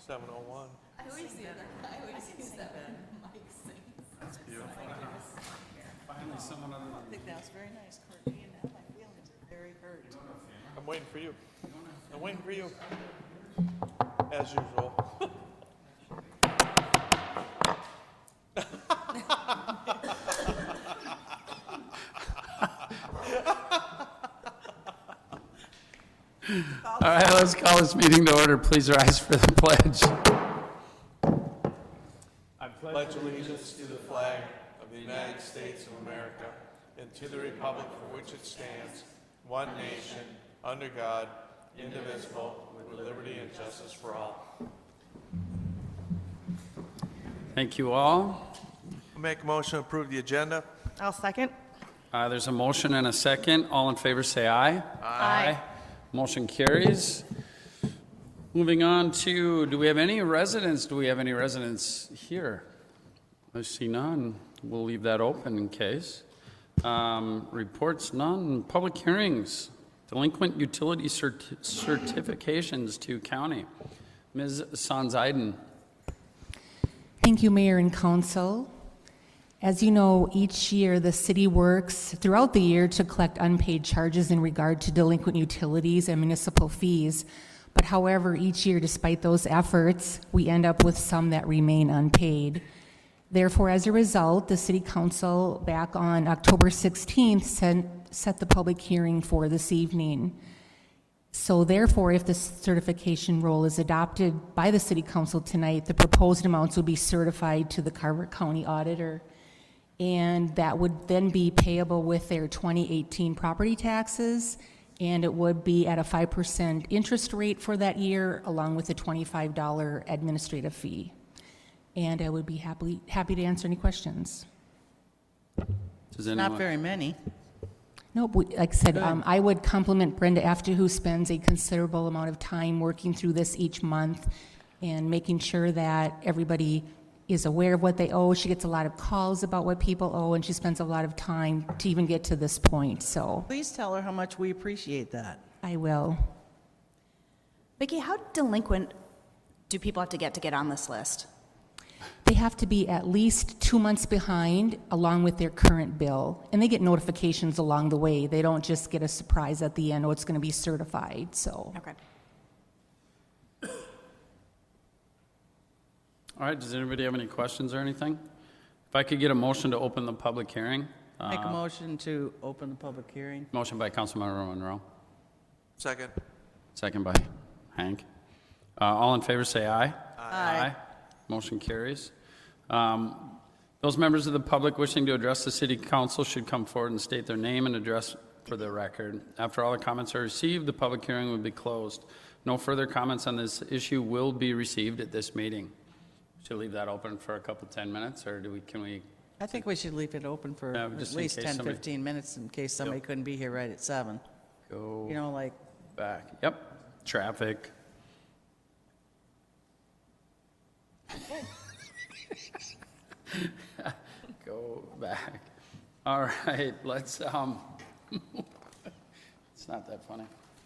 7:01. I always use that when Mike sings. That's beautiful. Finally, someone other I think that was very nice, Courtney, and now my feelings are very hurt. I'm waiting for you. I'm waiting for you. As usual. All right, let's call this meeting to order. Please rise for the pledge. I pledge allegiance to the flag of the United States of America and to the republic for which it stands, one nation, under God, indivisible, with liberty and justice for all. Thank you all. I'll make a motion to approve the agenda. I'll second. There's a motion and a second. All in favor say aye. Aye. Motion carries. Moving on to, do we have any residents? Do we have any residents here? I see none. We'll leave that open in case. Reports, none. Public hearings. Delinquent utility certifications to county. Ms. Sanzaiden. Thank you, Mayor and Council. As you know, each year the city works throughout the year to collect unpaid charges in regard to delinquent utilities and municipal fees. But however, each year, despite those efforts, we end up with some that remain unpaid. Therefore, as a result, the City Council back on October 16th set the public hearing for this evening. So therefore, if the certification roll is adopted by the City Council tonight, the proposed amounts will be certified to the Carver County Auditor, and that would then be payable with their 2018 property taxes, and it would be at a 5% interest rate for that year, along with a $25 administrative fee. And I would be happy to answer any questions. Does anyone? Not very many. Nope, like I said, I would compliment Brenda after who spends a considerable amount of time working through this each month and making sure that everybody is aware of what they owe. She gets a lot of calls about what people owe, and she spends a lot of time to even get to this point, so Please tell her how much we appreciate that. I will. Vicki, how delinquent do people have to get on this list? They have to be at least 2 months behind along with their current bill, and they get notifications along the way. They don't just get a surprise at the end, oh, it's going to be certified, so. Okay. All right, does anybody have any questions or anything? If I could get a motion to open the public hearing. Make a motion to open the public hearing. Motion by Councilmember Monroe. Second. Second by Hank. All in favor say aye. Aye. Motion carries. Those members of the public wishing to address the City Council should come forward and state their name and address for the record. After all the comments are received, the public hearing will be closed. No further comments on this issue will be received at this meeting. Should leave that open for a couple 10 minutes, or can we? I think we should leave it open for Yeah, at just in least case 10, somebody- 15 minutes in case somebody couldn't be here right at 7. Go You know, like, back. Yep. Traffic. Go back. All right, let's, it's not that funny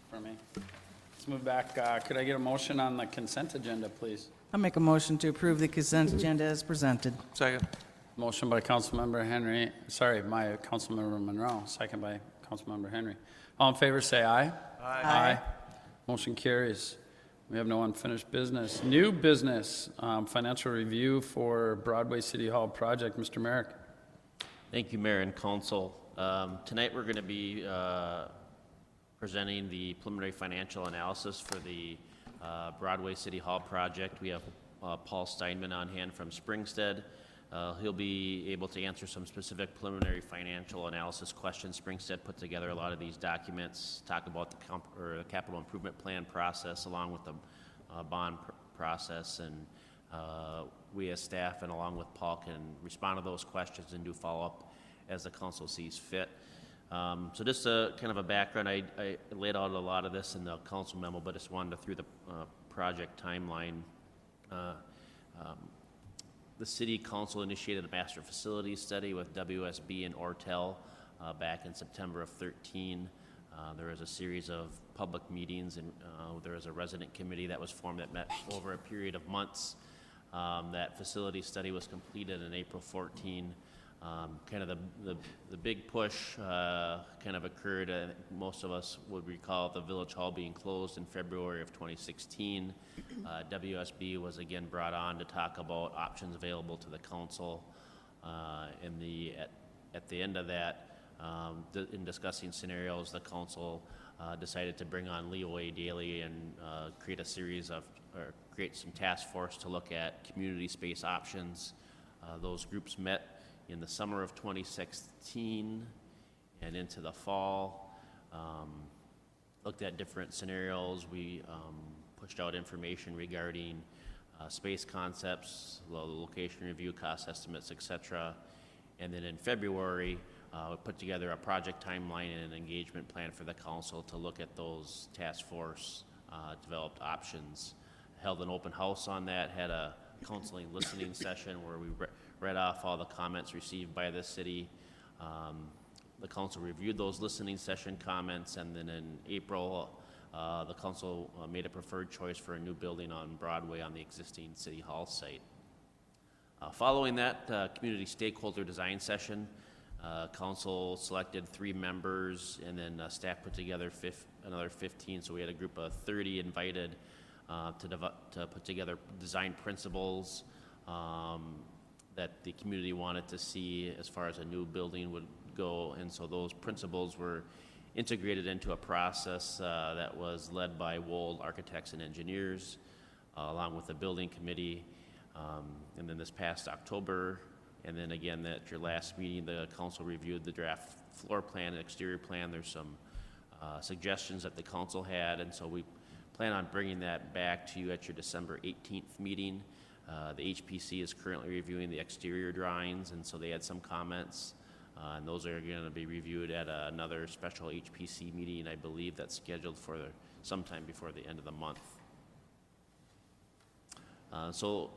for me. Let's move back. Could I get a motion on the consent agenda, please? I'll make a motion to approve the consent agenda as presented. Second. Motion by Councilmember Monroe, second by Councilmember Henry. All in favor, say aye. Aye. Motion carries. We have no unfinished business. New business, financial review for Broadway City Hall project. Mr. Merrick. Thank you, Mayor and Council. Tonight we're going to be presenting the preliminary financial analysis for the Broadway City Hall project. We have Paul Steinman on hand from Springstead. He'll be able to answer some specific preliminary financial analysis questions. Springstead put together a lot of these documents, talk about the capital improvement plan process along with the bond process, and we as staff and along with Paul can respond to those questions and do follow-up as the council sees fit. So just a kind of a background, I laid out a lot of this in the council memo, but just wanted to through the project timeline. The City Council initiated a master facilities study with WSB and Ortel back in September of 13. There was a series of public meetings, and there was a resident committee that was formed that met over a period of months. That facility study was completed in April 14. Kind of the big push kind of occurred, I think most of us would recall the Village Hall being closed in February of 2016. WSB was again brought on to talk about options available to the council. At the end of that, in discussing scenarios, the council decided to bring on Leo A. Daly and create a series of, or create some task force to look at community space options. Those groups met in the summer of 2016 and into the fall, looked at different scenarios. We pushed out information regarding space concepts, location review, cost estimates, etc. And then in February, we put together a project timeline and an engagement plan for the council to look at those task force developed options. Held an open house on that, had a counseling listening session where we read off all the comments received by the city. The council reviewed those listening session comments, and then in April, the council made a preferred choice for a new building on Broadway on the existing City Hall site. Following that community stakeholder design session, council selected 3 members, and then staff put together another 15, so we had a group of 30 invited to put together design principles that the community wanted to see as far as a new building would go. And so those principles were integrated into a process that was led by Wold Architects and Engineers, along with the building committee. And then this past October, and then again at your last meeting, the council reviewed the draft floor plan and exterior plan. There's some suggestions that the council had, and so we plan on bringing that back to you at your December 18th meeting. The HPC is currently reviewing the exterior drawings, and so they had some comments, and those are going to be reviewed at another special HPC meeting, I believe that's scheduled for sometime before the end of the month. So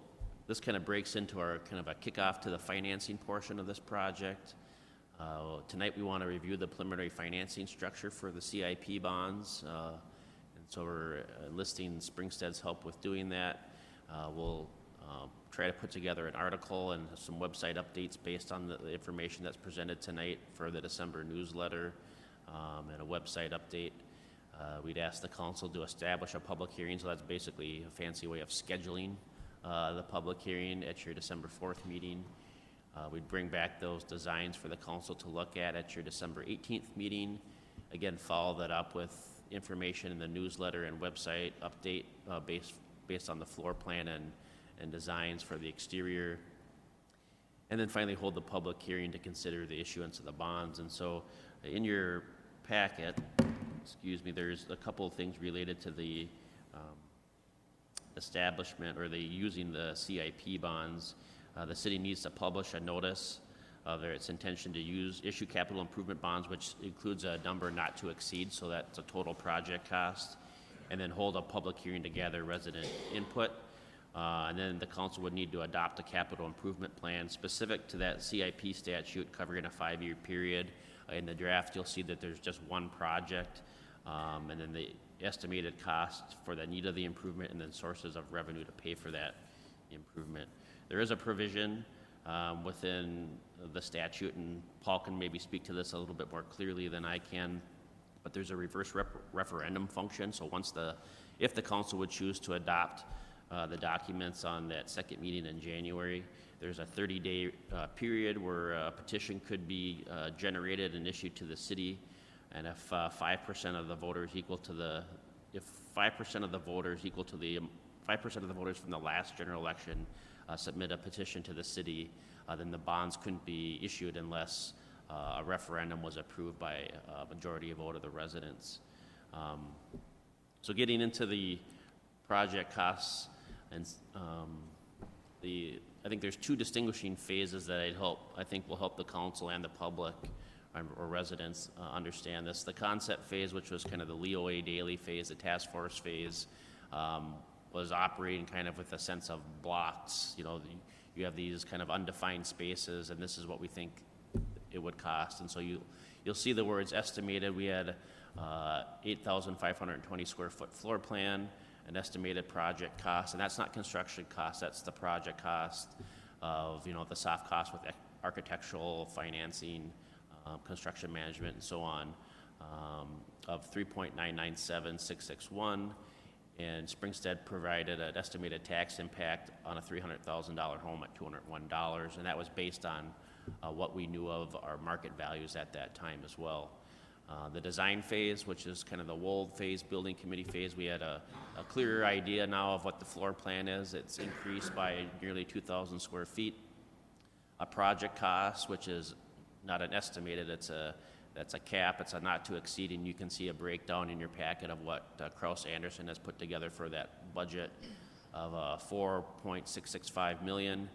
this kind of breaks into our kind of a kickoff to the financing portion of this project. Tonight we want to review the preliminary financing structure for the CIP bonds. And so we're enlisting Springstead's help with doing that. We'll try to put together an article and some website updates based on the information that's presented tonight for the December newsletter, and a website update. We'd ask the council to establish a public hearing, so that's basically a fancy way of scheduling the public hearing at your December 4th meeting. We'd bring back those designs for the council to look at your December 18th meeting. Again, follow that up with information in the newsletter and website update based on the floor plan and designs for the exterior. And then finally hold the public hearing to consider the issuance of the bonds. And so in your packet, there's a couple of things related to the establishment or the using the CIP bonds. The city needs to publish a notice of its intention to issue capital improvement bonds, which includes a number not to exceed, so that's a total project cost, and then hold a public hearing to gather resident input. And then the council would need to adopt a capital improvement plan specific to that CIP statute covering a 5-year period. In the draft, you'll see that there's just one project, and then the estimated cost for the need of the improvement, and then sources of revenue to pay for that improvement. There is a provision within the statute, and Paul can maybe speak to this a little bit more clearly than I can, but there's a reverse referendum function. So if the council would choose to adopt the documents on that second meeting in January, there's a 30-day period where a petition could be generated and issued to the city, and if 5% of the voters from the last general election submit a petition to the city, then the bonds couldn't be issued unless a referendum was approved by a majority vote of the residents. So getting into the project costs, and I think there's 2 distinguishing phases that I think will help the council and the public or residents understand this. The concept phase, which was kind of the Leo A. Daly phase, the task force phase, was operating kind of with a sense of blocks. You have these kind of undefined spaces, and this is what we think it would cost. And so you'll see the words estimated. We had 8,520 square foot floor plan, an estimated project cost, and that's not construction cost, that's the project cost of, the soft cost with architectural, financing, construction management, and so on, of 3.997661. And Springstead provided an estimated tax impact on a $300,000 home at $201, and that was based on what we knew of our market values at that time as well. The design phase, which is kind of the WOLD phase, building committee phase, we had a clearer idea now of what the floor plan is. It's increased by nearly 2,000 square feet. A project cost, which is not an estimated, that's a cap, it's a not to exceed, and you can see a breakdown in your packet of what Kraus Anderson has put together for that budget of $4.665 million,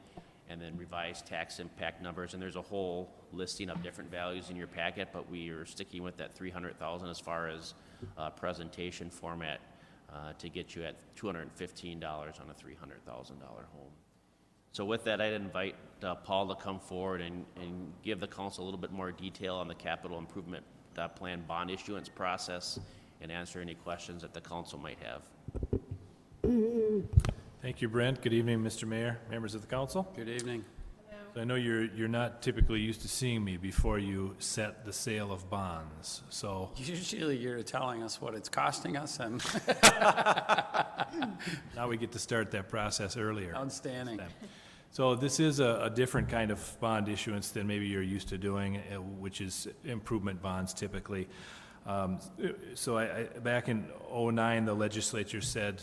and then revised tax impact numbers, and there's a whole listing of different values in your packet, but we are sticking with that $300,000 as far as presentation format to get you at $215 on a $300,000 home. So with that, I'd invite Paul to come forward and give the council a little bit more detail on the capital improvement plan bond issuance process and answer any questions that the council might have. Thank you, Brent. Good evening, Mr. Mayor, members of the council. Good evening. So I know you're not typically used to seeing me before you set the sale of bonds. So Usually you're telling us what it's costing us, and now we get to start that process earlier. outstanding. So this is a different kind of bond issuance than maybe you're used to doing, which is improvement bonds typically. So back in '09, the legislature said,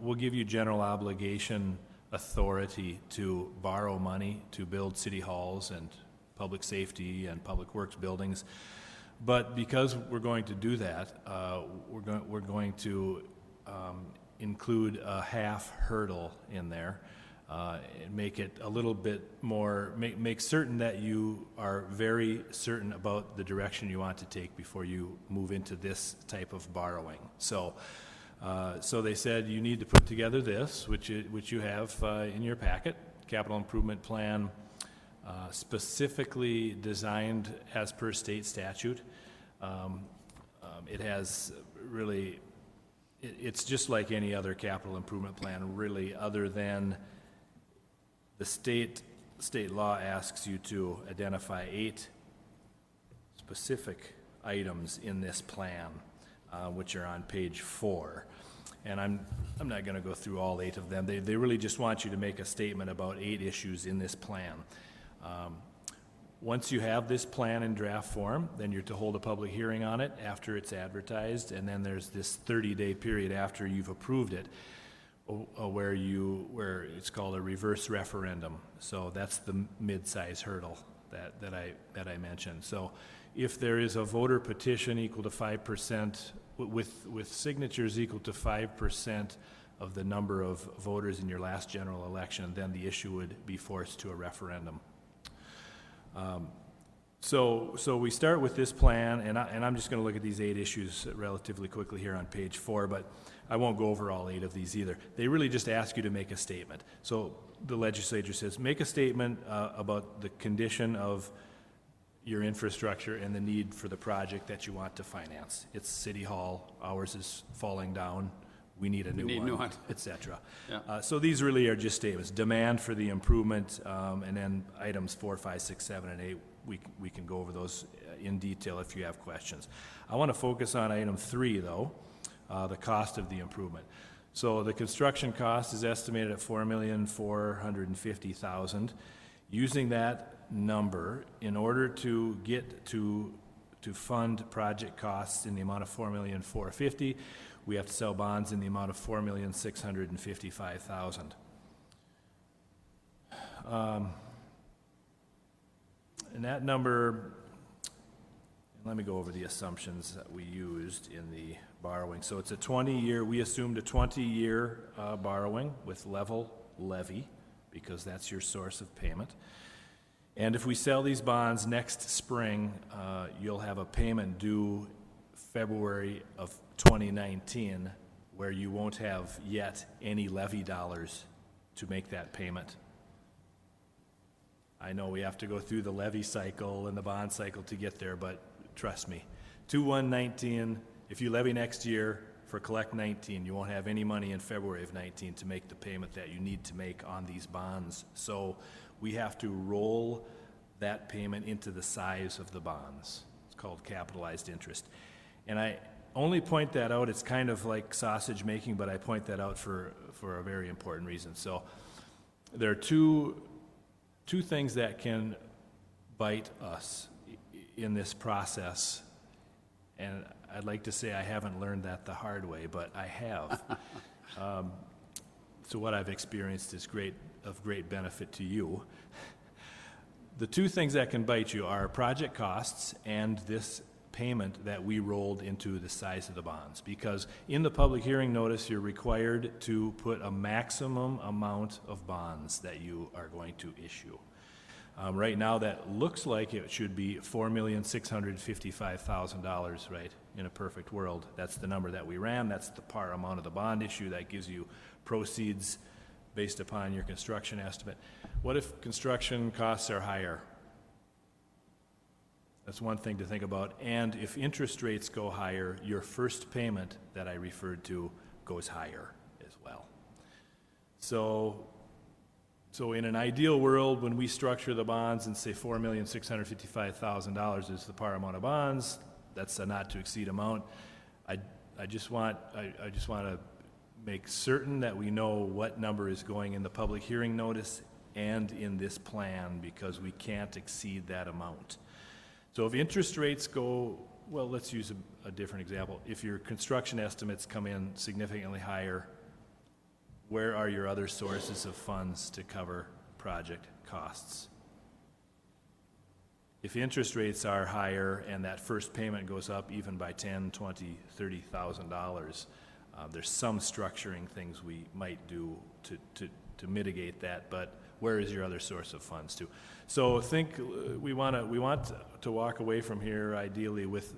we'll give you general obligation authority to borrow money to build city halls and public safety and public works buildings. But because we're going to do that, we're going to include a half hurdle in there. And make it a little bit more, make certain that you are very certain about the direction you want to take before you move into this type of borrowing. So they said you need to put together this, which you have in your packet, capital improvement plan, specifically designed as per state statute. It has really, it's just like any other capital improvement plan, really, other than the state law asks you to identify 8 specific items in this plan, which are on page 4. And I'm not going to go through all 8 of them. They really just want you to make a statement about 8 issues in this plan. Once you have this plan in draft form, then you're to hold a public hearing on it after it's advertised, and then there's this 30-day period after you've approved it, where it's called a reverse referendum. So that's the mid-size hurdle that I mentioned. So if there is a voter petition equal to 5%, with signatures equal to 5% of the number of voters in your last general election, then the issue would be forced to a referendum. So we start with this plan, and I'm just going to look at these 8 issues relatively quickly here on page 4, but I won't go over all 8 of these either. They really just ask you to make a statement. So the legislature says, make a statement about the condition of your infrastructure and the need for the project that you want to finance. It's City Hall, ours is falling down, we need a new one, etc. Yeah. So these really are just statements. Demand for the improvement, and then items 4, 5, 6, 7, and 8, we can go over those in detail if you have questions. I want to focus on item 3, though, the cost of the improvement. So the construction cost is estimated at $4,450,000. Using that number, in order to get to fund project costs in the amount of $4,450,000, we have to sell bonds in the amount of $4,655,000. And that number, let me go over the assumptions that we used in the borrowing. So it's a 20-year, we assumed a 20-year borrowing with level levy, because that's your source of payment. And if we sell these bonds next spring, you'll have a payment due February of 2019, where you won't have yet any levy dollars to make that payment. I know we have to go through the levy cycle and the bond cycle to get there, but trust me, 2/1/19, if you levy next year for collect 19, you won't have any money in February of 19 to make the payment that you need to make on these bonds. So we have to roll that payment into the size of the bonds. It's called capitalized interest. And I only point that out, it's kind of like sausage making, but I point that out for a very important reason. So there are two things that can bite us in this process, and I'd like to say I haven't learned that the hard way, but I have. So what I've experienced is of great benefit to you. The two things that can bite you are project costs and this payment that we rolled into the size of the bonds. Because in the public hearing notice, you're required to put a maximum amount of bonds that you are going to issue. Right now, that looks like it should be $4,655,000, right? In a perfect world, that's the number that we ran. That's the par amount of the bond issue. That gives you proceeds based upon your construction estimate. What if construction costs are higher? That's one thing to think about. And if interest rates go higher, your first payment that I referred to goes higher as well. So in an ideal world, when we structure the bonds and say $4,655,000 is the par amount of bonds, that's a not to exceed amount. I just want to make certain that we know what number is going in the public hearing notice and in this plan, because we can't exceed that amount. So if interest rates go, well, let's use a different example. If your construction estimates come in significantly higher, where are your other sources of funds to cover project costs? If interest rates are higher and that first payment goes up even by $10,000, $20,000, $30,000, there's some structuring things we might do to mitigate that, but where is your other source of funds to? So think we want to walk away from here ideally with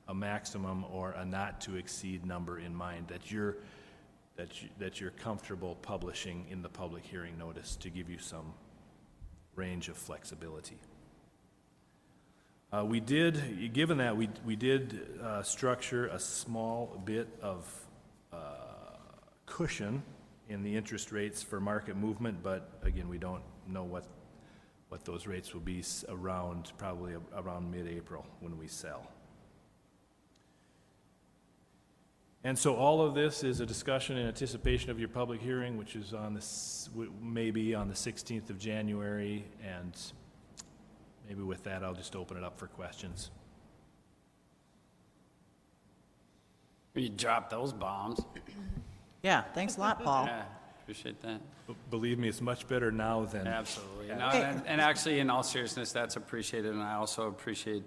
a maximum or a not to exceed number in mind that you're comfortable publishing in the public hearing notice to give you some range of flexibility. Given that, we did structure a small bit of cushion in the interest rates for market movement, but again, we don't know what those rates will be probably around mid-April when we sell. And so all of this is a discussion in anticipation of your public hearing, which is maybe on the 16th of January, and maybe with that, I'll just open it up for questions. You dropped those bombs. Yeah, thanks a lot, Paul. Yeah, appreciate that. Believe me, it's much better now than... Absolutely. No, and actually, in all seriousness, that's appreciated, and I also appreciate,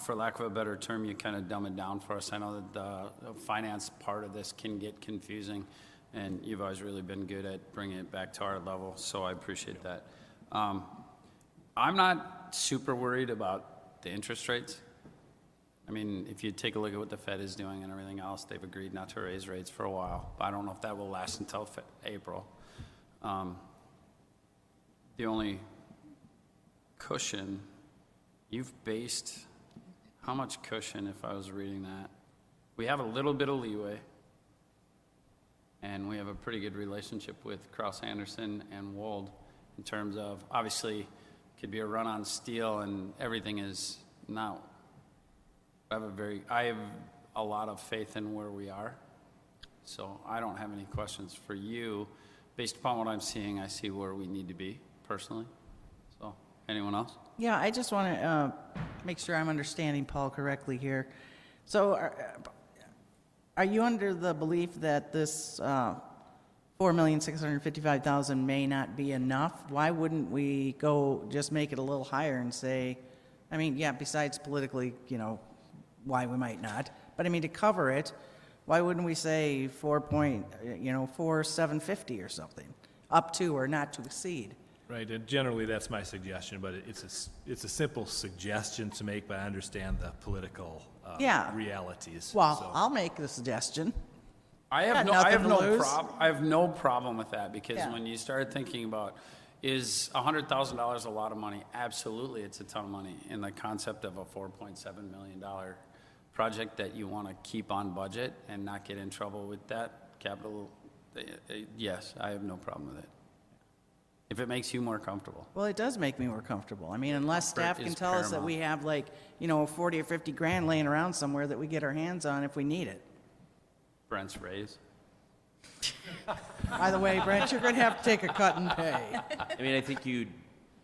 for lack of a better term, you kind of dumb it down for us. I know that the finance part of this can get confusing, and you've always really been good at bringing it back to our level, so I appreciate that. I'm not super worried about the interest rates. I mean, if you take a look at what the Fed is doing and everything else, they've agreed not to raise rates for a while. But I don't know if that will last until April. The only cushion, you've based, how much cushion, if I was reading that? We have a little bit of leeway, and we have a pretty good relationship with Cross Anderson and Wold in terms of, obviously, could be a run on steel and everything is now. I have a lot of faith in where we are, so I don't have any questions for you. Based upon what I'm seeing, I see where we need to be personally. So, anyone else? Yeah, I just want to make sure I'm understanding Paul correctly here. So are you under the belief that this $4,655,000 may not be enough? Why wouldn't we just make it a little higher and say, I mean, yeah, besides politically, why we might not, but I mean, to cover it, why wouldn't we say 4,750 or something, up to or not to exceed? Right, and generally that's my suggestion, but it's a simple suggestion to make, but I understand the political realities. Well, so. I'll make the suggestion. I have no problem with that, because when you start thinking about, Is $100,000 a lot of money? Absolutely, it's a ton of money. In the concept of a $4.7 million project that you want to keep on budget and not get in trouble with that capital, yes, I have no problem with it. If it makes you more comfortable. Well, it does make me more comfortable. I mean, unless staff Comfort can is tell us that paramount. we have like, you know, 40 or 50 grand laying around somewhere that we get our hands on if we need it. Brent's raise. By the way, Brent, you're going to have to take a cut in pay. I mean, I think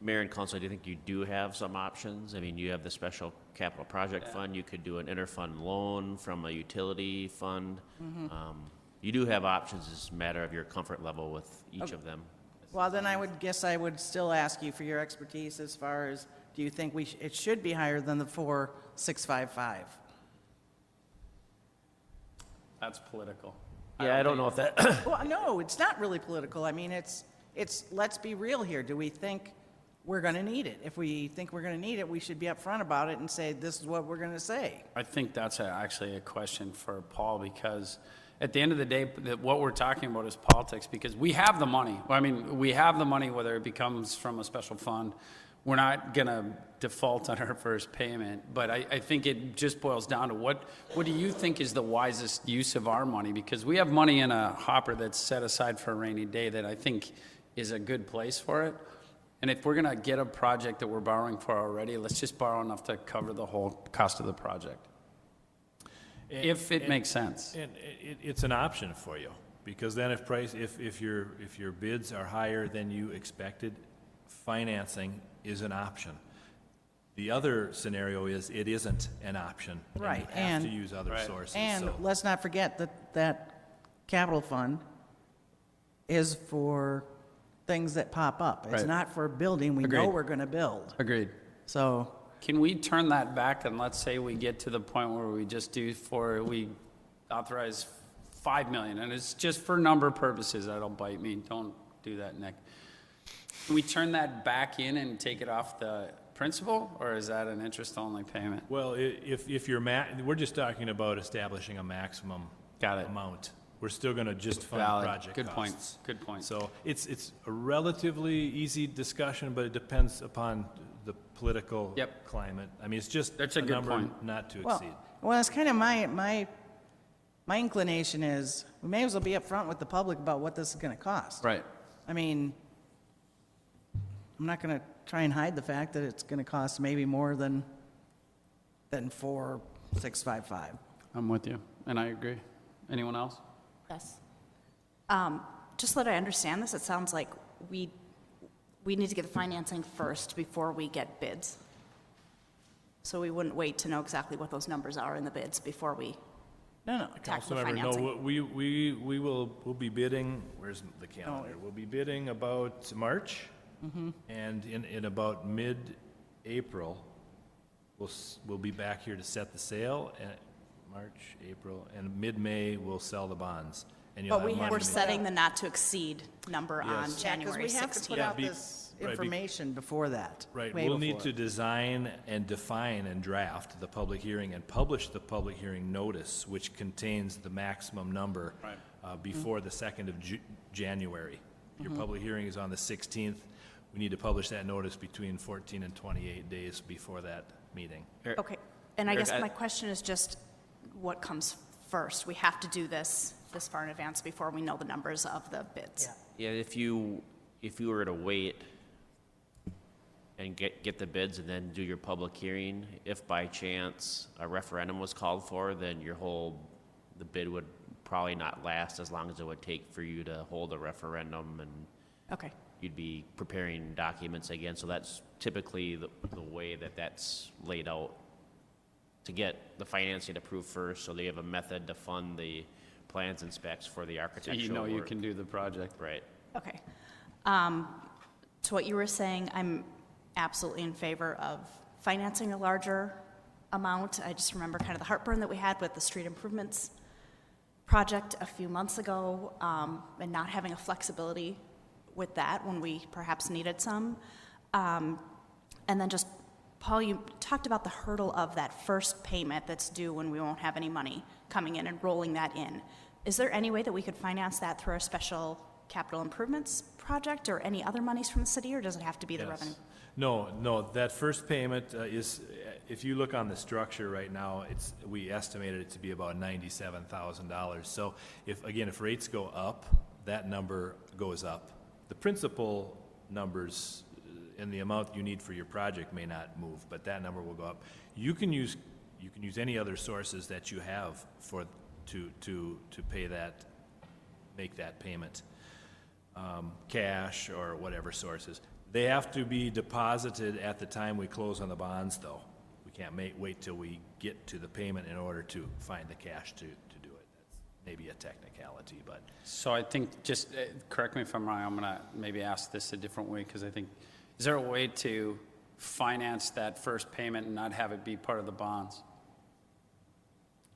Mayor and Council, I do think you do have some options. I mean, you have the special capital project fund. You could do an interfund loan from a utility fund. You do have options. It's a matter of your comfort level with each of them. Well, then I would guess I would still ask you for your expertise as far as, do you think it should be higher than the 4,655? That's political. Yeah, I don't know if that, Well, no, it's not really political. I mean, it's, let's be real here. Do we think we're going to need it? If we think we're going to need it, we should be upfront about it and say, this is what we're going to say. I think that's actually a question for Paul, because at the end of the day, what we're talking about is politics, because we have the money. I mean, we have the money, whether it becomes from a special fund. We're not going to default on our first payment, but I think it just boils down to what do you think is the wisest use of our money? Because we have money in a hopper that's set aside for a rainy day that I think is a good place for it. And if we're going to get a project that we're borrowing for already, let's just borrow enough to cover the whole cost of the project. If it makes sense. And it's an option for you, because then if your bids are higher than you expected, financing is an option. The other scenario is it isn't an option. Right, You have to use other sources. And so- let's not forget that capital fund is for things that pop up. It's Right. not for building we know Agreed. we're going to build. Agreed. So, Can we turn that back, and let's say we get to the point where we authorize 5 million, and it's just for number purposes, that'll bite me, don't do that, Nick. Can we turn that back in and take it off the principal, or is that an interest-only payment? Well, if you're we're just talking about establishing a maximum Got it. amount. We're still going to just fund Valid. project Good point. costs. Good point. So it's a relatively easy discussion, but it depends upon the political Yep. climate. I mean, it's just That's a good number point. not to well, exceed. it's kind of my inclination is we may as well be upfront with the public about what this is going to cost. Right. I mean, I'm not going to try and hide the fact that it's going to cost maybe more than 4,655. I'm with you, and I agree. Anyone else? Yes. Just so that I understand this, it sounds like we need to get the financing first before we get bids. So we wouldn't wait to know exactly what those numbers are in the bids before we No. tackle the Councilmember, financing. no, we'll be bidding, where's the calendar? We'll be bidding about March, and in about mid-April, we'll be back here to set the sale, and March, April, and mid-May, we'll sell the bonds. And you'll But we have have- money We're to- setting the not-to-exceed number on Yes. Because January we have to put 16th. out be- this right, be- information before that. Right, way we'll need before. to design and define and draft the public hearing and publish the public hearing notice, which contains the maximum number before the 2nd of January. Your public hearing is on the 16th. We need to publish that notice between 14 and 28 days before that meeting. Okay, and I Eric, guess my question is just, what comes first? We have to do this far in advance before we know the numbers of the bids. yeah, if you were to wait and get the bids and then do your public hearing, if by chance a referendum was called for, then the bid would probably not last as long as it would take for you to hold a referendum, and Okay, you'd be preparing documents again. So that's typically the way that's laid out, to get the financing approved first, so they have a method to fund the plans and specs for the So architectural you know work. you can do the project. Right. okay. To what you were saying, I'm absolutely in favor of financing a larger amount. I just remember kind of the heartburn that we had with the street improvements project a few months ago, and not having a flexibility with that when we perhaps needed some. And then just, Paul, you talked about the hurdle of that first payment that's due when we won't have any money coming in and rolling that in. Is there any way that we could finance that through our special capital improvements project or any other monies from the city, or does it have to be the Yes. revenue? No, that first payment is, if you look on the structure right now, we estimated it to be about $97,000. So if rates go up, that number goes up. The principal numbers and the amount you need for your project may not move, but that number will go up. You can use any other sources that you have to pay that, make that payment. Cash or whatever sources. They have to be deposited at the time we close on the bonds, though. We can't wait till we get to the payment in order to find the cash to do it. That's maybe a technicality, but So I think, just correct me if I'm wrong, I'm going to maybe ask this a different way, because I think, is there a way to finance that first payment and not have it be part of the bonds?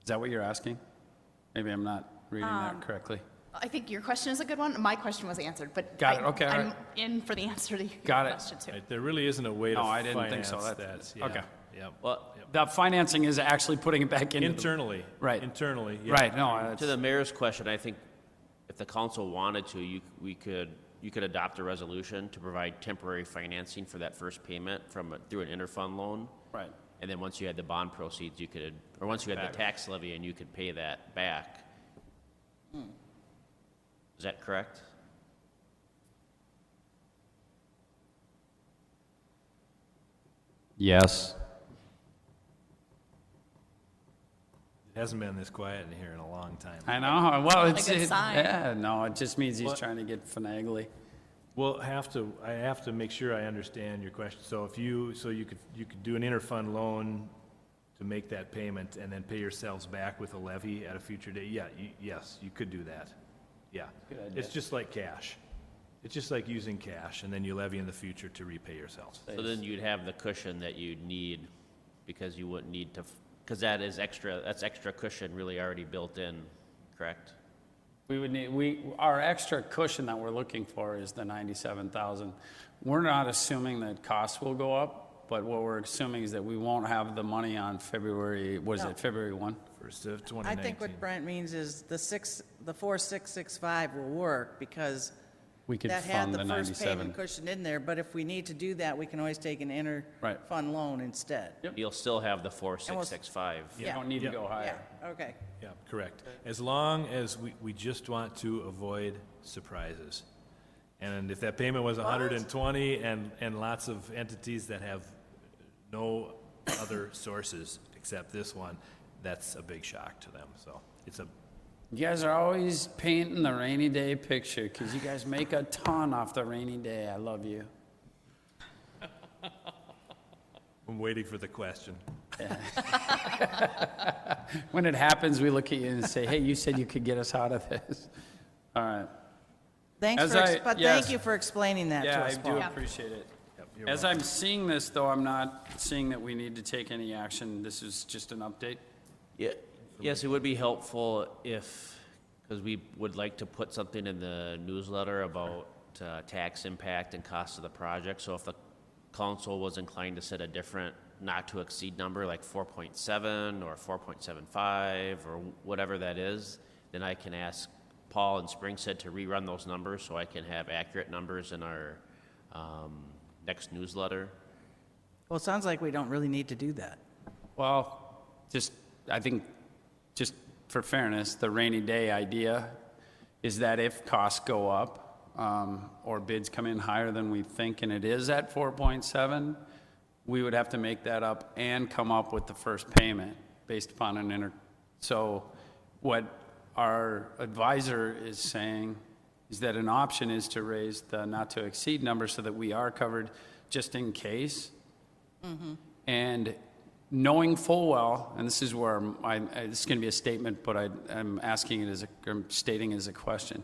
Is that what you're asking? Maybe I'm not reading that correctly. I think your question is a good one. My question was answered, but Got it. Okay, all I'm right. in for the answer to your Got it. question too. there really isn't a way to No, I finance didn't think so. that. Yeah, okay. Yep. Well, The financing is actually putting it back into Internally. Right. Internally, yeah. Right, no, to that's, the mayor's question, I think if the council wanted to, you could adopt a resolution to provide temporary financing for that first payment through an interfund loan. right. And then once you had the bond proceeds, once you had the tax levy, and you could pay that back. Is that correct? Yes. It hasn't been this quiet in here in a long time. I know, well, a it's, good sign. yeah, no, it just means he's What? trying to get finagly. Well, I have to make sure I understand your question. So you could do an interfund loan to make that payment and then pay yourselves back with a levy at a future date? Yeah, yes, you could do that. Yeah. Good idea. It's just like cash. It's just like using cash, and then you levy in the future to repay yourselves. So then you'd have the cushion that you'd need, because you wouldn't need to, because that's extra cushion really already built in, correct? We would need, our extra cushion that we're looking for is the 97,000. We're not assuming that costs will go up, but what we're assuming is that we won't have the money on February, what is No. it, February 1? First of I 2019. think what Brent means is the 4665 will work because We could that had fund the the first 97. payment cushion in there, but if we need to do that, we can always take an Right. inter-fund loan instead. You'll still have the 4665. You Yeah. don't need to Yeah. go Yeah, higher. okay. Yeah, correct. As long as we just want to avoid surprises. And if that payment was 120 and lots of entities that have no other sources except this one, that's a big shock to them. So it's You guys are always painting the rainy day picture because you guys make a ton off the rainy day. I love you. I'm waiting for the question. When it happens, we look at you and say, hey, you said you could get us out of this. All right. Thanks As for, I- yes. thank you for explaining that to Yeah, I us, do Paul. appreciate it. You're As I'm seeing this, though, I'm not seeing that we need to take any action. This is just an update. Yeah, yes, it would be helpful because we would like to put something in the newsletter about tax impact and cost of the project. So if the council was inclined to set a different not-to-exceed number, like 4.7 or 4.75 or whatever that is, then I can ask Paul and Springstead to rerun those numbers so I can have accurate numbers in our next newsletter. Well, it sounds like we don't really need to do that. Well, I think, just for fairness, the rainy day idea is that if costs go up, or bids come in higher than we think, and it is at 4.7, we would have to make that up and come up with the first payment based upon so what our advisor is saying is that an option is to raise the not-to-exceed number so that we are covered just in case. And knowing full well, and this is where this is going to be a statement, but I'm asking it I'm stating it as a question.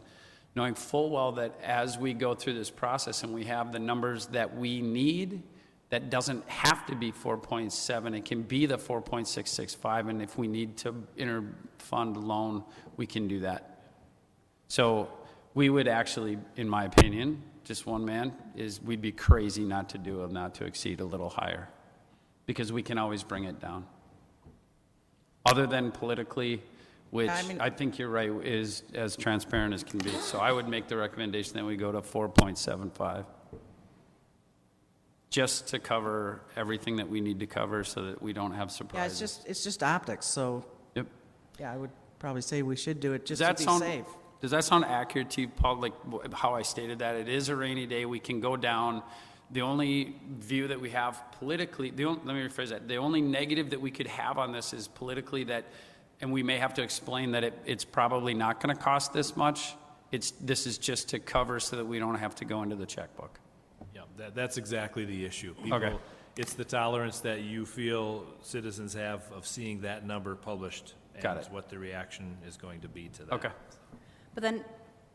Knowing full well that as we go through this process and we have the numbers that we need, that doesn't have to be 4.7. It can be the 4.665, and if we need to interfund loan, we can do that. So we would actually, in my opinion, just one man, we'd be crazy not to exceed a little higher, because we can always bring it down. Other than politically, which I mean- I think you're right, is as transparent as can be. So I would make the recommendation that we go to 4.75. Just to cover everything that we need to cover so that we don't have Yeah, surprises. it's just optics, so, Yep. yeah, I would probably say we should do it Does just to that be sound, safe. does that sound accurate to you, Paul, like how I stated that? It is a rainy day, we can go down. The only view that we have politically, let me rephrase that. The only negative that we could have on this is politically that, and we may have to explain that it's probably not going to cost this much. This is just to cover so that we don't have to go into the checkbook. Yeah, that's exactly the issue. Okay. People, it's the tolerance that you feel citizens have of seeing that number published. Got And it. what the reaction is going to be to that. Okay. But then,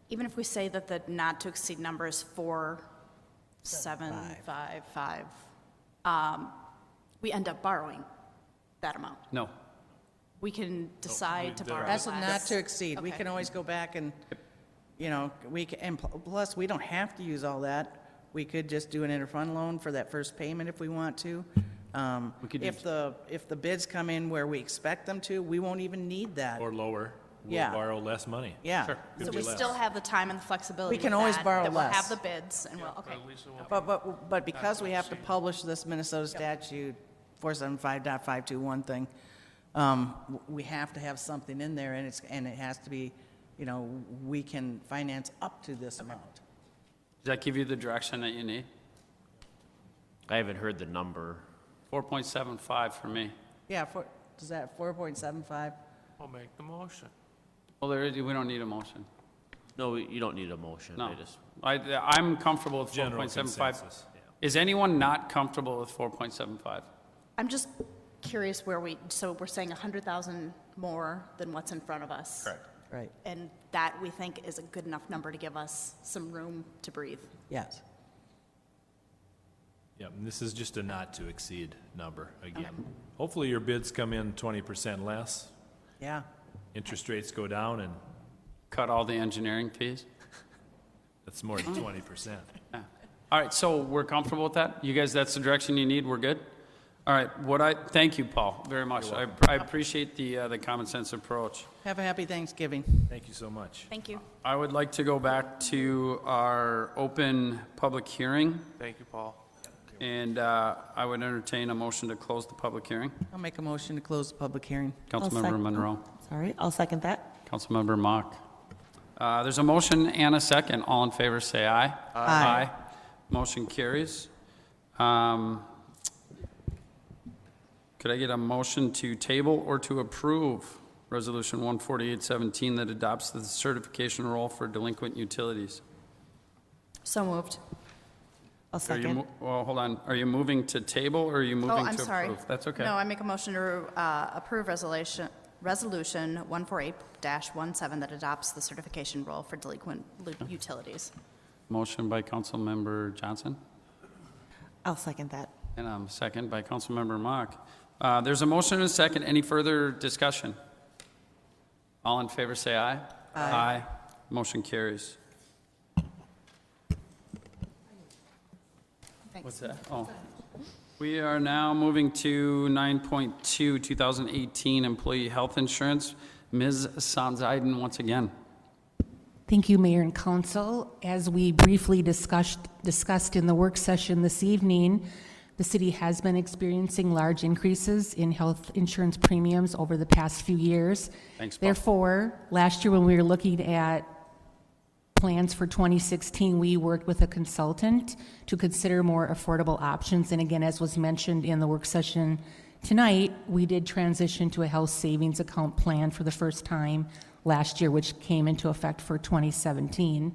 even if we say that the not-to-exceed number is 4,755, we end up borrowing that amount. No. We can decide to there borrow are- That's less. not to exceed. We Okay. can always go back and, you know, and plus, we don't have to use all that. We could just do an interfund loan for that first payment if we want to. We could If the bids come in where we expect them to, we won't even need that. Or lower. Yeah. We'll borrow less money. Yeah. Sure. Could So be we less. still have the time and the flexibility We can with always that, borrow that we'll less. have the bids and we'll, okay. But because we have to publish this Minnesota statute 475.521 thing, we have to have something in there, and it has to be, you know, we can finance up to this amount. Does that give you the direction that you need? I haven't heard the number. 4.75 for me. Yeah, is that 4.75? I'll make the motion. Well, we don't need a motion. No, you don't need a motion. No. I just, I'm comfortable with General 4.75. consensus, yeah. Is anyone not comfortable with 4.75? I'm just curious so we're saying 100,000 more than what's in front of us. Correct. Right, And that we think is a good enough number to give us some room to breathe. yes. Yeah, and this is just a not to exceed number again. Hopefully your bids come in 20% less, Yeah, interest rates go down, and Cut all the engineering fees? that's more than 20%. Yeah. All right, so we're comfortable with that? You guys, that's the direction you need? We're good? All right, thank you, Paul, very much. I appreciate the common sense approach. have a happy Thanksgiving. Thank you so much. Thank you. I would like to go back to our open public hearing, Thank you, Paul. and I would entertain a motion to close the public hearing. I'll make a motion to close the public hearing. Councilmember second. Monroe. Sorry, I'll second that. Councilmember Mock. There's a motion and a second. All in favor, say aye. Aye. Motion carries. Could I get a motion to table or to approve Resolution 14817 that adopts the certification role for delinquent utilities? So moved. I'll Are you, second. well, hold on. Are you moving to table or are you moving Oh, to I'm approve? sorry. That's okay. No, I make a motion to approve Resolution 148-17 that adopts the certification role for delinquent utilities. Motion by Councilmember Johnson I'll second that. and second by Councilmember Mock. There's a motion and a second. Any further discussion? All in favor, say aye. Aye. Motion carries. Thanks. What's that? Oh. We are now moving to 9.2, 2018 Employee Health Insurance. Ms. Sanzaiden, once again. Thank you, Mayor and Council. As we briefly discussed in the work session this evening, the city has been experiencing large increases in health insurance premiums over the past few years. Thanks, Paul. Therefore, last year when we were looking at plans for 2016, we worked with a consultant to consider more affordable options. And again, as was mentioned in the work session tonight, we did transition to a health savings account plan for the first time last year, which came into effect for 2017.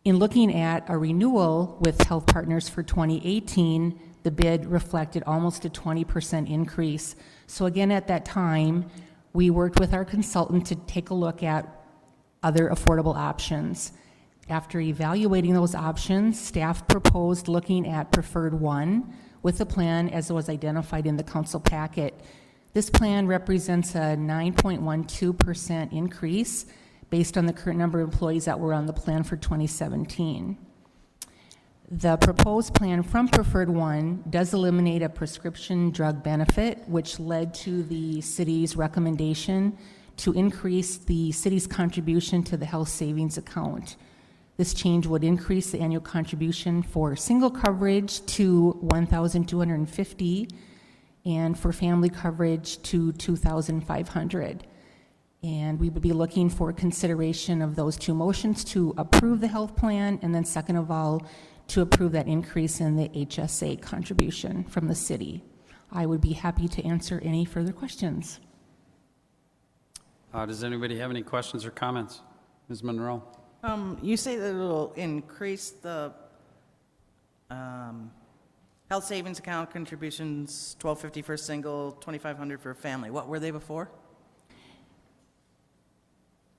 In looking at a renewal with Health Partners for 2018, the bid reflected almost a 20% increase. So again, at that time, we worked with our consultant to take a look at other affordable options. After evaluating those options, staff proposed looking at Preferred One with the plan as was identified in the council packet. This plan represents a 9.12% increase based on the current number of employees that were on the plan for 2017. The proposed plan from Preferred One does eliminate a prescription drug benefit, which led to the city's recommendation to increase the city's contribution to the health savings account. This change would increase the annual contribution for single coverage to $1,250 and for family coverage to $2,500. And we would be looking for consideration of those two motions to approve the health plan, and then second of all, to approve that increase in the HSA contribution from the city. I would be happy to answer any further questions. Does anybody have any questions or comments? Ms. Monroe? You say that it'll increase the health savings account contributions, $1,250 for a single, $2,500 for a family. What were they before?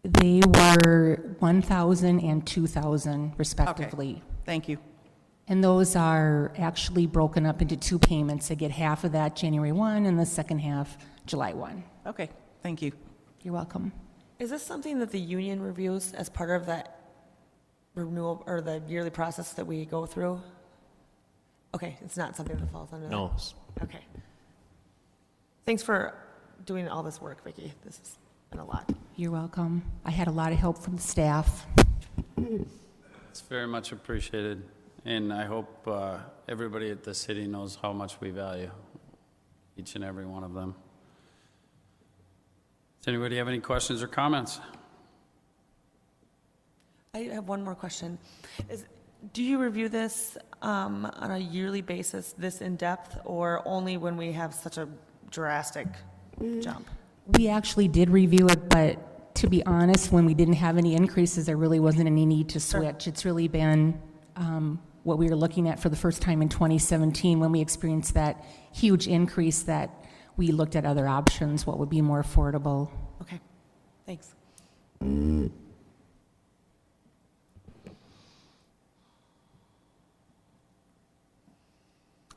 They were $1,000 and $2,000 respectively. Okay. Thank you. And those are actually broken up into two payments. They get half of that January 1 and the second half July 1. Okay, thank you. You're welcome. Is this something that the union reviews as part of that renewal or the yearly process that we go through? Okay, it's not something that falls under that? No. Okay. Thanks for doing all this work, Vicki. This has been a lot. You're welcome. I had a lot of help from the staff. It's very much appreciated, and I hope everybody at the city knows how much we value each and every one of them. Does anybody have any questions or comments? I have one more question. Do you review this on a yearly basis, this in-depth, or only when we have such a drastic jump? We actually did review it, but to be honest, when we didn't have any increases, there really wasn't any need to switch. It's really been what we were looking at for the first time in 2017 when we experienced that huge increase that we looked at other options, what would be more affordable. Okay, thanks.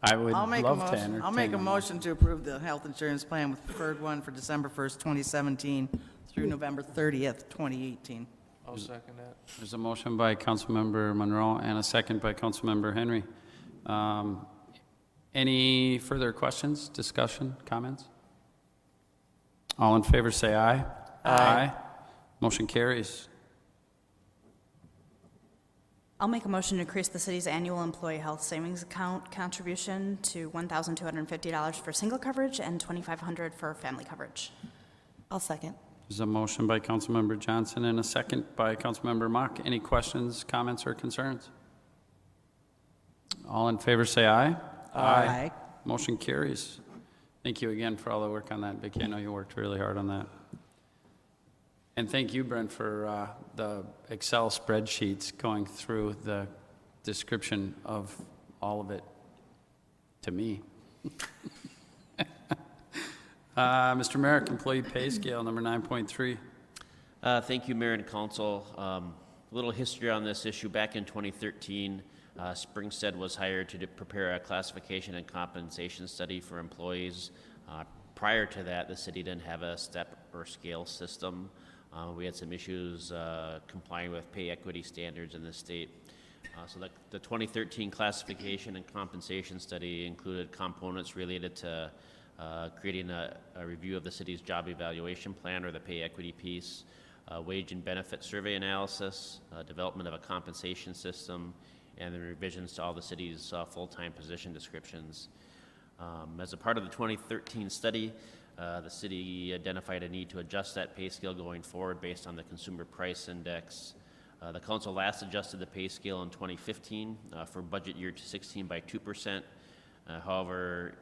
I would I'll make love to entertain. I'll make a motion to approve the health insurance plan with preferred one for December 1st, 2017 through November 30th, 2018. I'll second that. There's a motion by Councilmember Monroe and a second by Councilmember Henry. Any further questions, discussion, comments? All in favor say aye. Aye. Motion carries. I'll make a motion to increase the city's annual employee health savings account contribution to $1,250 for single coverage and $2,500 for family coverage. I'll second. There's a motion by Councilmember Johnson and a second by Councilmember Mock. Any questions, comments, or concerns? All in favor say aye. Aye. Motion carries. Thank you again for all the work on that, Vicki. I know you worked really hard on that. And thank you, Brent, for the Excel spreadsheets going through the description of all of it to me. Mr. Merrick, employee pay scale number 9.3. Thank you, Mayor and Council. A little history on this issue. Back in 2013, Springstead was hired to prepare a classification and compensation study for employees. Prior to that, the city didn't have a step or scale system. We had some issues complying with pay equity standards in the state. So the 2013 classification and compensation study included components related to creating a review of the city's job evaluation plan, or the pay equity piece, wage and benefit survey analysis, development of a compensation system, and the revisions to all the city's full-time position descriptions. As a part of the 2013 study, the city identified a need to adjust that pay scale going forward based on the Consumer Price Index. The council last adjusted the pay scale in 2015 for budget year 16 by 2%. However,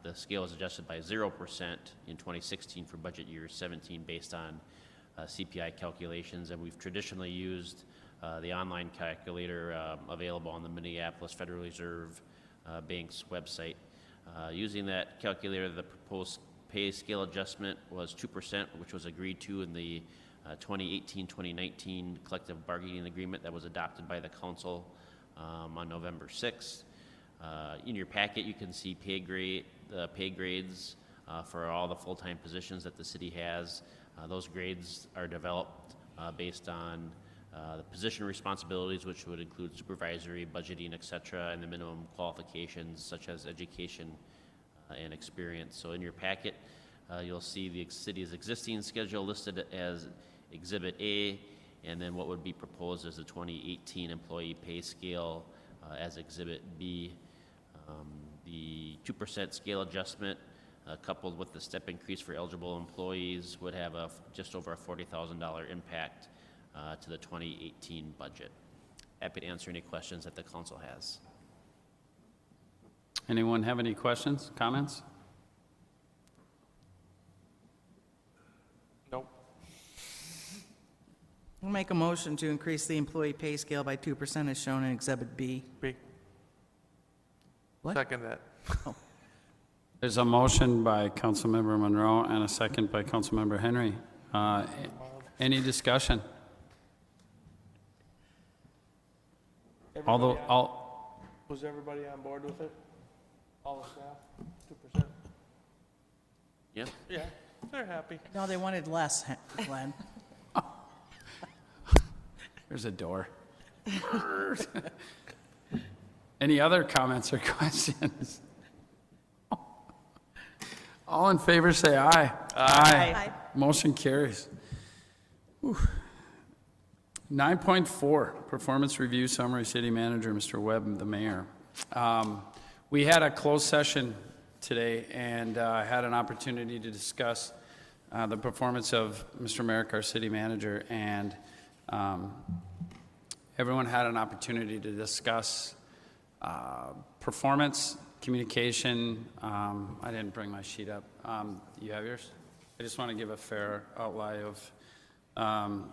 the scale was adjusted by 0% in 2016 for budget year 17 based on CPI calculations, and we've traditionally used the online calculator available on the Minneapolis Federal Reserve Bank's website. Using that calculator, the proposed pay scale adjustment was 2%, which was agreed to in the 2018-2019 collective bargaining agreement that was adopted by the council on November 6th. In your packet, you can see the pay grades for all the full-time positions that the city has. Those grades are developed based on the position responsibilities, which would include supervisory, budgeting, et cetera, and the minimum qualifications such as education and experience. So in your packet, You'll see the city's existing schedule listed as Exhibit A, and then what would be proposed as the 2018 employee pay scale as Exhibit B. The 2% scale adjustment coupled with the step increase for eligible employees would have just over a $40,000 impact to the 2018 budget. Happy to answer any questions that the council has. Anyone have any questions, comments? Nope. I'll make a motion to increase the employee pay scale by 2% as shown in Exhibit B. B. What? Second that. There's a motion by Councilmember Monroe and a second by Councilmember Henry. Any discussion? Although, Was everybody on board with it? All the staff? 2%? Yeah? Yeah, they're happy. No, they wanted less, Glenn. there's a door. Any other comments or questions? All in favor, say aye. Aye. Motion carries. Whew. 9.4, performance review summary, city manager, Mr. Webb, the mayor. We had a closed session today and had an opportunity to discuss the performance of Mr. Merrick, our city manager, and everyone had an opportunity to discuss performance, communication. I didn't bring my sheet up. You have yours? I just want to give a fair outline of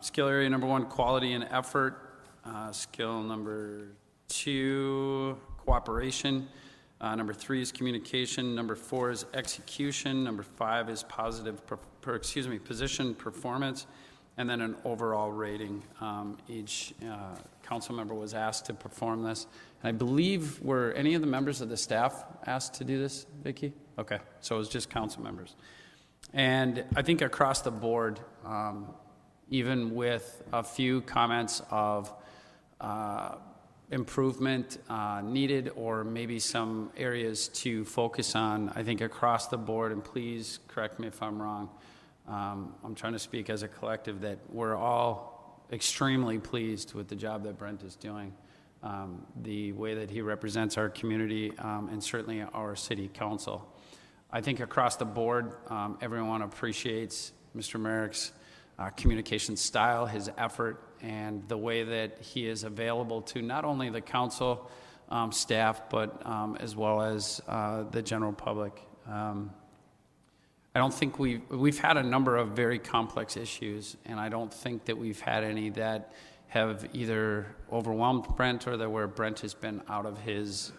skill area number 1, quality and effort. Skill number 2, cooperation. Number 3 is communication. Number 4 is execution. Number 5 is position performance. And then an overall rating. Each council member was asked to perform this. And I believe, were any of the members of the staff asked to do this, Vicki? Okay, so it was just council members. And I think across the board, even with a few comments of improvement needed or maybe some areas to focus on, I think across the board, and please correct me if I'm wrong, I'm trying to speak as a collective, that we're all extremely pleased with the job that Brent is doing, the way that he represents our community, and certainly our city council. I think across the board, everyone appreciates Mr. Merrick's communication style, his effort, and the way that he is available to not only the council staff, but as well as the general public. I don't think we've had a number of very complex issues, and I don't think that we've had any that have either overwhelmed Brent or that where Brent has been out of his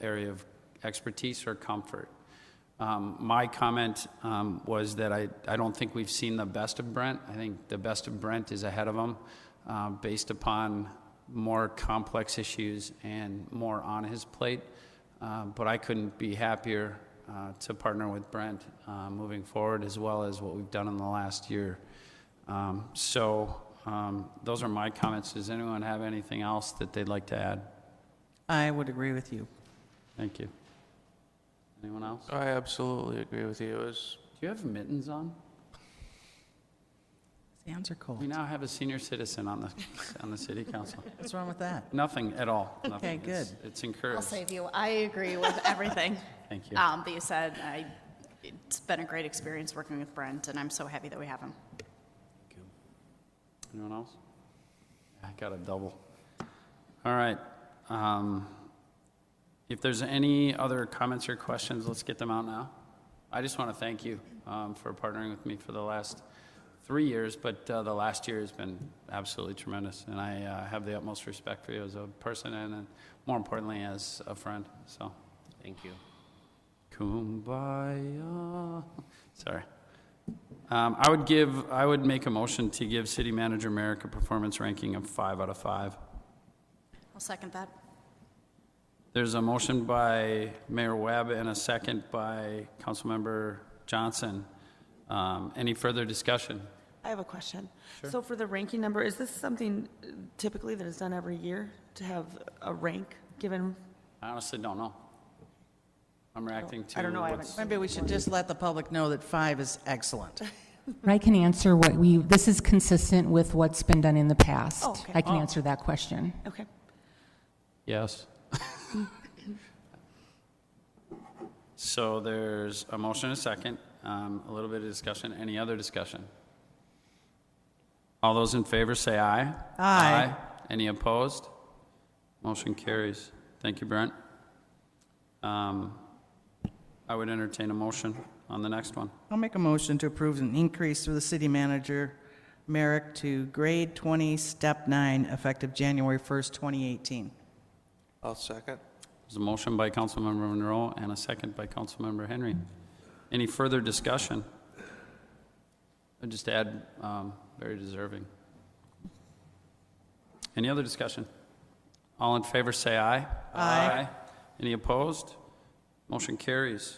area of expertise or comfort. My comment was that I don't think we've seen the best of Brent. I think the best of Brent is ahead of him based upon more complex issues and more on his plate. But I couldn't be happier to partner with Brent moving forward, as well as what we've done in the last year. Those are my comments. Does anyone have anything else that they'd like to add? I would agree with you. Thank you. Anyone else? I absolutely agree with you. It was Do you have mittens on? The hands are cold. We now have a senior citizen on the city council. What's wrong with that? Nothing at all. Nothing. Okay, good. It's encouraged. I'll save you. I agree with everything Thank you. that you said. It's been a great experience working with Brent, and I'm so happy that we have him. Anyone else? I got a double. All right. If there's any other comments or questions, let's get them out now. I just want to thank you for partnering with me for the last 3 years, but the last year has been absolutely tremendous, and I have the utmost respect for you as a person and more importantly as a friend. So, Thank you. kumbaya. Sorry. I would make a motion to give City Manager Merrick a performance ranking of 5 out of 5. I'll second that. There's a motion by Mayor Webb and a second by Councilmember Johnson. Any further discussion? I have a question. So for the ranking number, is this something typically that is done every year to have a rank given? I honestly don't know. I'm reacting to I don't know, I what's- haven't. Maybe we should just let the public know that 5 is excellent. I can answer this is consistent with what's been done in the past. Oh, okay. I can answer that question. Okay. Yes. So there's a motion and a second, a little bit of discussion. Any other discussion? All those in favor say aye. Aye. Any opposed? Motion carries. Thank you, Brent. I would entertain a motion on the next one. I'll make a motion to approve an increase for the city manager, Merrick, to grade 20, step 9, effective January 1st, 2018. I'll second. There's a motion by Councilmember Monroe and a second by Councilmember Henry. Any further discussion? I'd just add, very deserving. Any other discussion? All in favor say aye. Aye. Any opposed? Motion carries.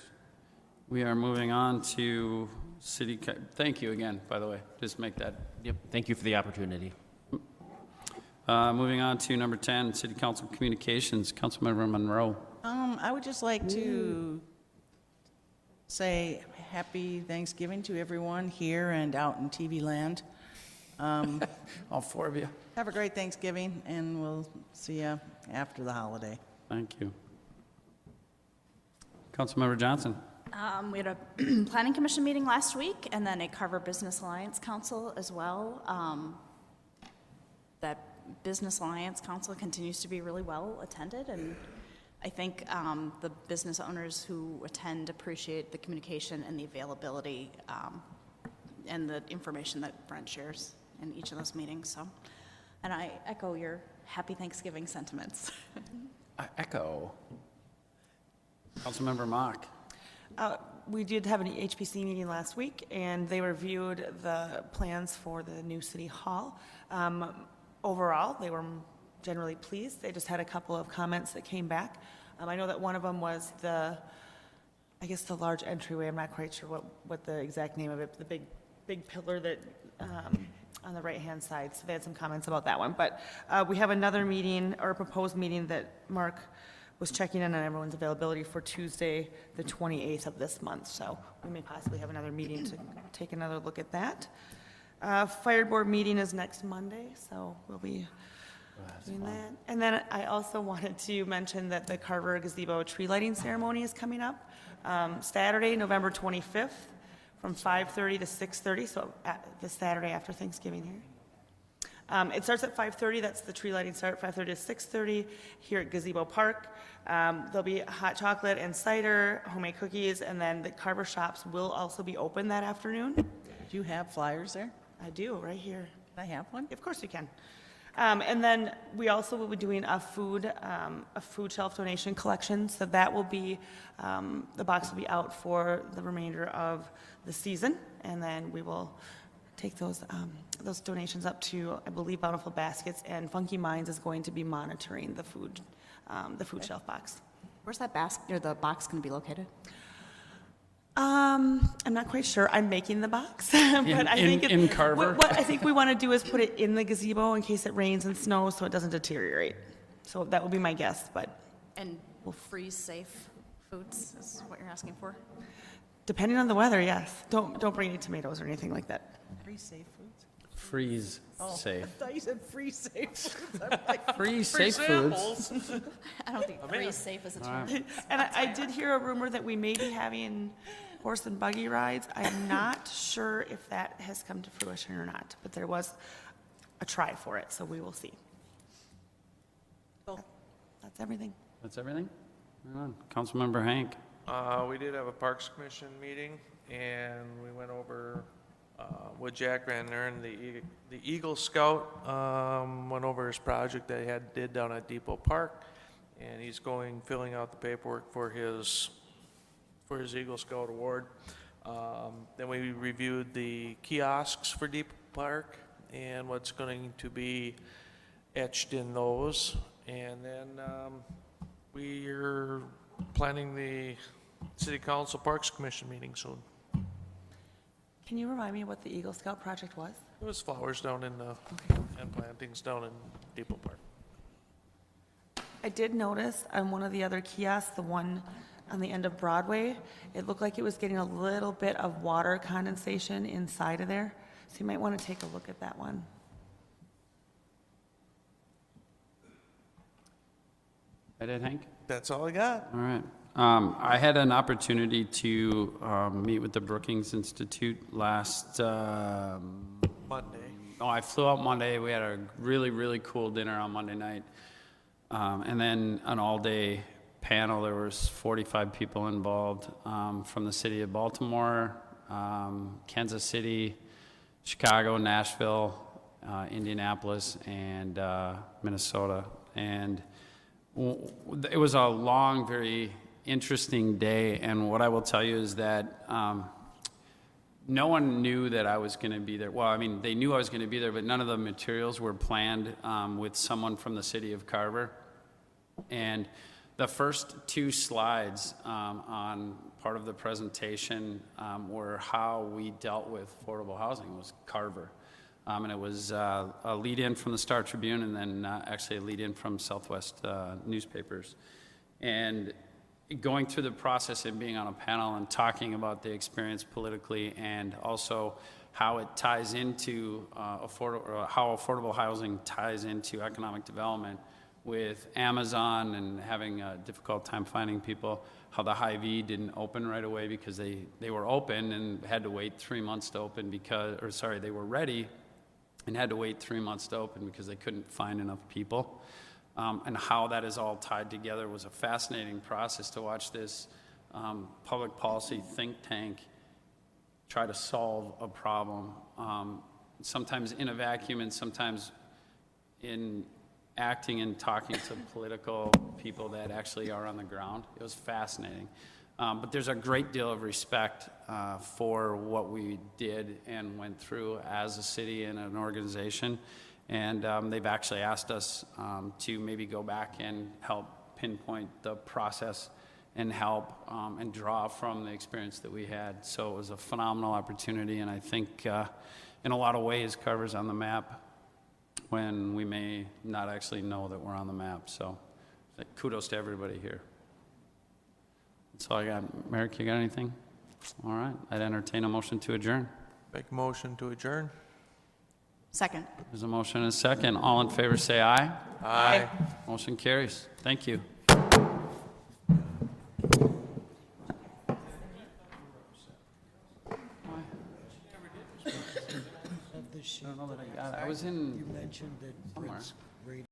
We are moving on to thank you again, by the way. Just make that. Yep, thank you for the opportunity. Moving on to number 10, City Council Communications, Councilmember Monroe. I would just like to say happy Thanksgiving to everyone here and out in TV land. All four of you. Have a great Thanksgiving, and we'll see you after the holiday. Thank you. Councilmember Johnson. We had a planning commission meeting last week, and then a Carver Business Alliance Council as well. That Business Alliance Council continues to be really well attended, and I think the business owners who attend appreciate the communication and the availability and the information that Brent shares in each of those meetings. So, and I echo your happy Thanksgiving sentiments. I echo. Councilmember Mock. We did have an HPC meeting last week, and they reviewed the plans for the new city hall. Overall, they were generally pleased. They just had a couple of comments that came back. I know that one of them was the large entryway. I'm not quite sure what the exact name of it, the big pillar that on the right-hand side. So they had some comments about that one. But we have another meeting, or a proposed meeting, that Mark was checking in on everyone's availability for Tuesday, the 28th of this month. So we may possibly have another meeting to take another look at that. Fire board meeting is next Monday, so we'll be doing that. And then I also wanted to mention that the Carver Gazebo tree lighting ceremony is coming up Saturday, November 25th, from 5:30 to 6:30, so this Saturday after Thanksgiving here. It starts at 5:30. That's the tree lighting start, 5:30 to 6:30 here at Gazebo Park. There'll be hot chocolate and cider, homemade cookies, and then the Carver shops will also be open that afternoon. Do you have flyers there? I do, right here. Can I have one? Of course you can. And then we also will be doing a food shelf donation collection. So that will be, the box will be out for the remainder of the season, and then we will take those donations up to, I believe, Bountiful Baskets, and Funky Minds is going to be monitoring the food shelf box. Where's that basket or the box going to be located? I'm not quite sure. I'm making the box, but I think in Carver? What I think we want to do is put it in the gazebo in case it rains and snows, so it doesn't deteriorate. So that would be my guess, but And freeze-safe foods is what you're asking for? depending on the weather, yes. Don't bring any tomatoes or anything like that. Free safe foods? Freeze safe. I thought you said free safe foods. I'm like, Free safe foods. I don't think freeze-safe is a term. And I did hear a rumor that we may be having horse and buggy rides. I'm not sure if that has come to fruition or not, but there was a try for it, so we will see. That's everything. That's everything? Right on. Councilmember Hank. We did have a Parks Commission meeting, and we went over with Jack Van Nern, the Eagle Scout, went over his project that he did down at Depot Park, and he's filling out the paperwork for his Eagle Scout award. Then we reviewed the kiosks for Depot Park and what's going to be etched in those, and then we're planning the City Council Parks Commission meeting soon. Can you remind me what the Eagle Scout project was? It was flowers down in and plantings down in Depot Park. I did notice on one of the other kiosks, the one on the end of Broadway. It looked like it was getting a little bit of water condensation inside of there. So you might want to take a look at that one. That it, Hank? That's all I got. All right. I had an opportunity to meet with the Brookings Institute last, Monday. I flew out Monday. We had a really, really cool dinner on Monday night. And then an all-day panel. There was 45 people involved from the city of Baltimore, Kansas City, Chicago, Nashville, Indianapolis, and Minnesota. And it was a long, very interesting day, and what I will tell you is that no one knew that I was going to be there. Well, I mean, they knew I was going to be there, but none of the materials were planned with someone from the city of Carver. And the first two slides on part of the presentation were how we dealt with affordable housing. It was Carver. And it was a lead-in from the Star Tribune and then actually a lead-in from Southwest newspapers. And going through the process and being on a panel and talking about the experience politically and also how it ties into how affordable housing ties into economic development with Amazon and having a difficult time finding people, how the Hy-Vee didn't open right away because they were open and had to wait 3 months to open they were ready and had to wait 3 months to open because they couldn't find enough people. And how that is all tied together was a fascinating process to watch this public policy think tank try to solve a problem, sometimes in a vacuum and sometimes in acting and talking to political people that actually are on the ground. It was fascinating. But there's a great deal of respect for what we did and went through as a city and an organization. And they've actually asked us to maybe go back and help pinpoint the process and help and draw from the experience that we had. So it was a phenomenal opportunity, and I think in a lot of ways Carver's on the map when we may not actually know that we're on the map. So kudos to everybody here. That's all I got. Merrick, you got anything? All right. I'd entertain a motion to adjourn. Make a motion to adjourn. Second. There's a motion and a second. All in favor say aye. Aye. Motion carries. Thank you. I don't know that I got it. I was in You mentioned that somewhere. Brent's